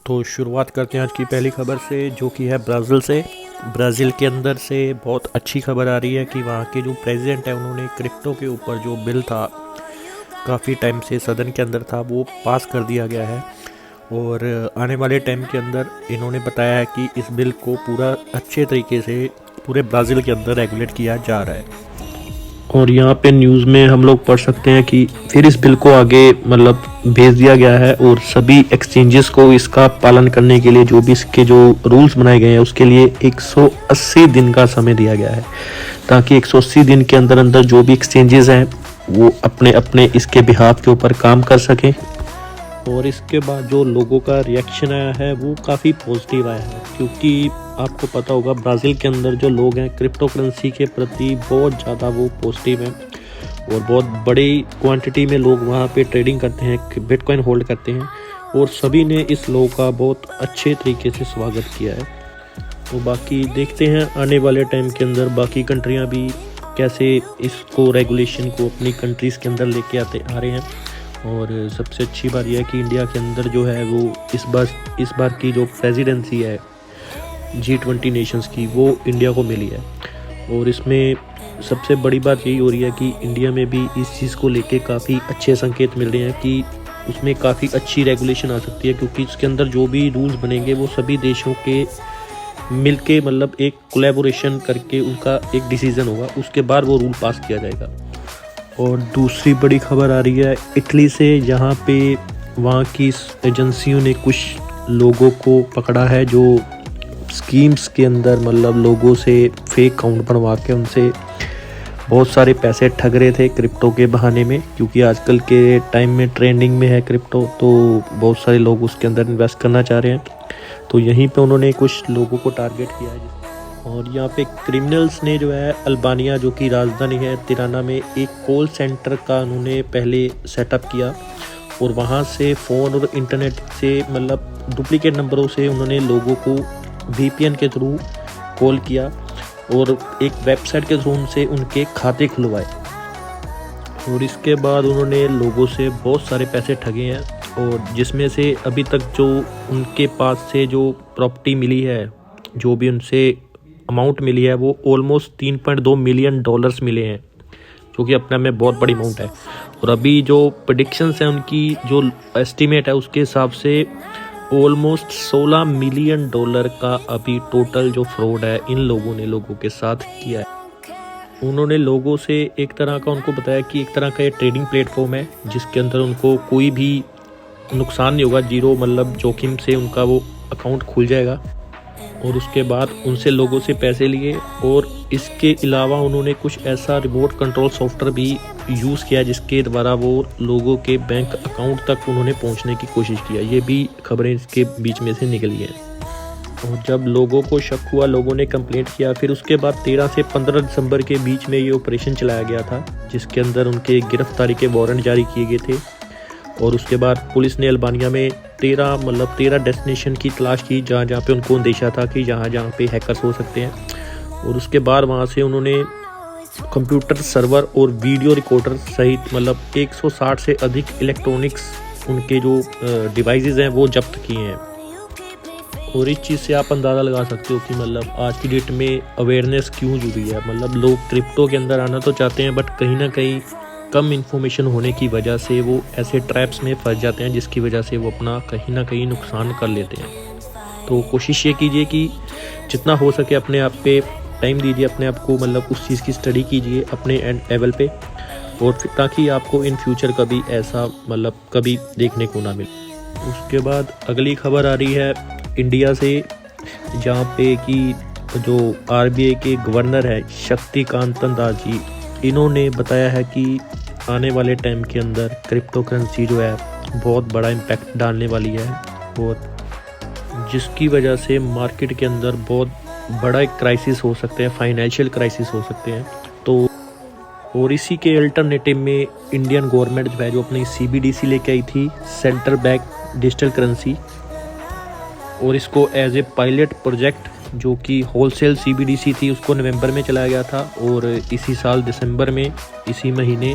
तो शुरुआत करते हैं आज की पहली खबर से, जो कि है ब्राज़ील से। ब्राज़ील के अंदर से बहुत अच्छी खबर आ रही है कि वहाँ के जो प्रेसिडेंट है उन्होंने क्रिप्टो के ऊपर जो बिल था, काफ़ी टाइम से सदन के अंदर था, वो पास कर दिया गया है। और आने वाले टाइम के अंदर इन्होंने बताया है कि इस बिल को पूरा अच्छे तरीके से पूरे ब्राज़ील के अंदर रेगुलेट किया जा रहा है। और यहाँ पे न्यूज़ में हम लोग पढ़ सकते हैं कि फिर इस बिल को आगे भेज दिया गया है और सभी एक्सचेंजेस को इसका पालन करने के लिए जो भी इसके जो रूल्स बनाए गए हैं उसके लिए 180 दिन का समय दिया गया है, ताकि 180 दिन के अंदर अंदर जो भी एक्सचेंजेस हैं वो अपने अपने इसके बिहाफ के ऊपर काम कर सकें। और इसके बाद जो लोगों का रिएक्शन आया है वो काफ़ी पॉजिटिव आया है, क्योंकि आपको पता होगा ब्राज़ील के अंदर जो लोग हैं क्रिप्टो करेंसी के प्रति बहुत ज़्यादा वो पॉजिटिव हैं और बहुत बड़ी क्वांटिटी में लोग वहाँ पे ट्रेडिंग करते हैं, बिटकॉइन होल्ड करते हैं, और सभी ने इस लॉ का बहुत अच्छे तरीके से स्वागत किया है। तो बाकी देखते हैं आने वाले टाइम के अंदर बाकी कंट्रियाँ भी कैसे इसको रेगुलेशन को अपनी कंट्रीज़ के अंदर लेके आ रहे हैं। और सबसे अच्छी बात यह है कि इंडिया के अंदर जो है वो इस बार की जो प्रेसिडेंसी है G20 नेशंस की, वो इंडिया को मिली है। और इसमें सबसे बड़ी बात यही हो रही है कि इंडिया में भी इस चीज़ को लेके काफ़ी अच्छे संकेत मिल रहे हैं कि उसमें काफ़ी अच्छी रेगुलेशन आ सकती है, क्योंकि इसके अंदर जो भी रूल्स बनेंगे वो सभी देशों के मिलके एक कोलैबोरेशन करके उनका एक डिसीज़न होगा, उसके बाद वो रूल पास किया जाएगा। और दूसरी बड़ी खबर आ रही है इटली से, जहाँ पे वहाँ की एजेंसियों ने कुछ लोगों को पकड़ा है जो स्कीम्स के अंदर लोगों से फेक अकाउंट बनवा के उनसे बहुत सारे पैसे ठग रहे थे क्रिप्टो के बहाने में, क्योंकि आजकल के टाइम में ट्रेंडिंग में है क्रिप्टो, तो बहुत सारे लोग उसके अंदर इन्वेस्ट करना चाह रहे हैं। तो यहीं पे उन्होंने कुछ लोगों को टारगेट किया है। और यहाँ पे क्रिमिनल्स ने जो है अल्बानिया, जो कि राजधानी है तिराना में, एक कॉल सेंटर का उन्होंने पहले सेटअप किया और वहाँ से फ़ोन और इंटरनेट से डुप्लीकेट नंबरों से उन्होंने लोगों को VPN के थ्रू कॉल किया और एक वेबसाइट के थ्रू उनसे उनके खाते खुलवाए। और इसके बाद उन्होंने लोगों से बहुत सारे पैसे ठगे हैं, और जिसमें से अभी तक जो उनके पास से जो प्रॉपर्टी मिली है, जो भी उनसे अमाउंट मिली है, वो ऑलमोस्ट $3.2 मिलियन मिले हैं, जो कि अपने में बहुत बड़ी अमाउंट है। और अभी जो प्रेडिक्शंस हैं उनकी जो एस्टीमेट है उसके हिसाब से ऑलमोस्ट $16 मिलियन का अभी टोटल जो फ्रॉड है इन लोगों के साथ किया है। उन्होंने लोगों से एक तरह का उनको बताया कि एक तरह का ये ट्रेडिंग प्लेटफॉर्म है जिसके अंदर उनको कोई भी नुकसान नहीं होगा, जीरो जोखिम से उनका वो अकाउंट खुल जाएगा। और उसके बाद उनसे लोगों से पैसे लिए, और इसके अलावा उन्होंने कुछ ऐसा रिमोट कंट्रोल सॉफ्टवेयर भी यूज़ किया जिसके द्वारा वो लोगों के बैंक अकाउंट तक उन्होंने पहुंचने की कोशिश किया। ये भी खबरें इसके बीच में से निकली हैं। और जब लोगों को शक हुआ, लोगों ने कंप्लेंट किया, फिर उसके बाद 13 से 15 दिसंबर के बीच में ये ऑपरेशन चलाया गया था, जिसके अंदर उनके गिरफ्तारी के वारंट जारी किए गए थे। और उसके बाद पुलिस ने अल्बानिया में 13 डेस्टिनेशन की तलाश की जहाँ पे उनको अंदेशा था कि जहाँ पे हैकर्स हो सकते हैं। और उसके बाद वहाँ से उन्होंने कंप्यूटर सर्वर और वीडियो रिकॉर्डर सहित 160 से अधिक इलेक्ट्रॉनिक्स उनके जो डिवाइसेस हैं वो जब्त किए हैं। और इस चीज़ से आप अंदाज़ा लगा सकते हो कि आज की डेट में अवेयरनेस क्यों जरूरी है। लोग क्रिप्टो के अंदर आना तो चाहते हैं, बट कहीं ना कहीं कम इन्फॉर्मेशन होने की वजह से वो ऐसे ट्रैप्स में फंस जाते हैं, जिसकी वजह से वो अपना कहीं ना कहीं नुकसान कर लेते हैं। तो कोशिश ये कीजिए कि जितना हो सके अपने आप पे टाइम दीजिए, अपने आप को उस चीज़ की स्टडी कीजिए अपने लेवल पे, और फिर ताकि आपको इन फ्यूचर कभी ऐसा कभी देखने को ना मिले। उसके बाद अगली खबर आ रही है इंडिया से, जहाँ पे कि जो RBI के गवर्नर है शक्तिकांत दास जी, इन्होंने बताया है कि आने वाले टाइम के अंदर क्रिप्टो करेंसी जो है बहुत बड़ा इम्पैक्ट डालने वाली है, और जिसकी वजह से मार्केट के अंदर बहुत बड़ा एक क्राइसिस हो सकते हैं, फाइनेंशियल क्राइसिस हो सकते हैं। तो और इसी के अल्टरनेटिव में इंडियन गवर्नमेंट जो है, जो अपनी CBDC लेके आई थी, सेंट्रल बैंक डिजिटल करेंसी, और इसको एज ए पायलट प्रोजेक्ट जो कि होलसेल CBDC थी उसको नवंबर में चलाया गया था, और इसी साल दिसंबर में इसी महीने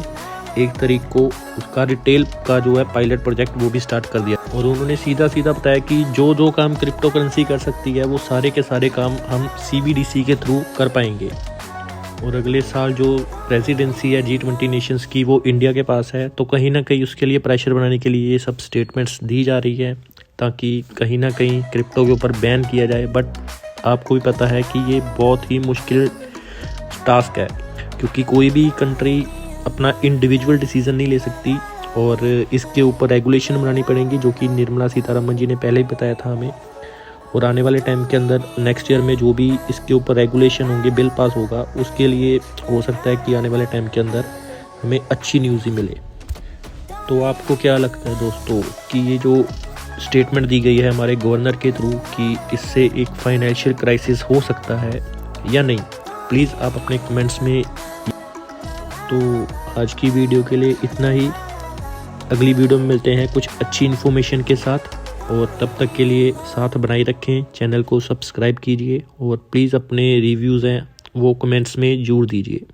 1 तारीख को उसका रिटेल का जो है पायलट प्रोजेक्ट वो भी स्टार्ट कर दिया। और उन्होंने सीधा बताया कि जो काम क्रिप्टो करेंसी कर सकती है वो सारे के सारे काम हम CBDC के थ्रू कर पाएंगे। और अगले साल जो प्रेसिडेंसी है G20 नेशंस की वो इंडिया के पास है, तो कहीं ना कहीं उसके लिए प्रेशर बनाने के लिए ये सब स्टेटमेंट्स दी जा रही है ताकि कहीं ना कहीं क्रिप्टो के ऊपर बैन किया जाए। बट आपको भी पता है कि ये बहुत ही मुश्किल टास्क है, क्योंकि कोई भी कंट्री अपना इंडिविजुअल डिसीज़न नहीं ले सकती और इसके ऊपर रेगुलेशन बनानी पड़ेंगी, जो कि निर्मला सीतारमण जी ने पहले ही बताया था हमें। और आने वाले टाइम के अंदर नेक्स्ट ईयर में जो भी इसके ऊपर रेगुलेशन होंगे, बिल पास होगा, उसके लिए हो सकता है कि आने वाले टाइम के अंदर हमें अच्छी न्यूज़ ही मिले। तो आपको क्या लगता है दोस्तों कि ये जो स्टेटमेंट दी गई है हमारे गवर्नर के थ्रू कि इससे एक फाइनेंशियल क्राइसिस हो सकता है या नहीं? प्लीज़ आप अपने कमेंट्स में। तो आज की वीडियो के लिए इतना ही। अगली वीडियो में मिलते हैं कुछ अच्छी इन्फॉर्मेशन के साथ, और तब तक के लिए साथ बनाए रखें, चैनल को सब्सक्राइब कीजिए और प्लीज़ अपने रिव्यूज़ हैं वो कमेंट्स में ज़रूर दीजिए।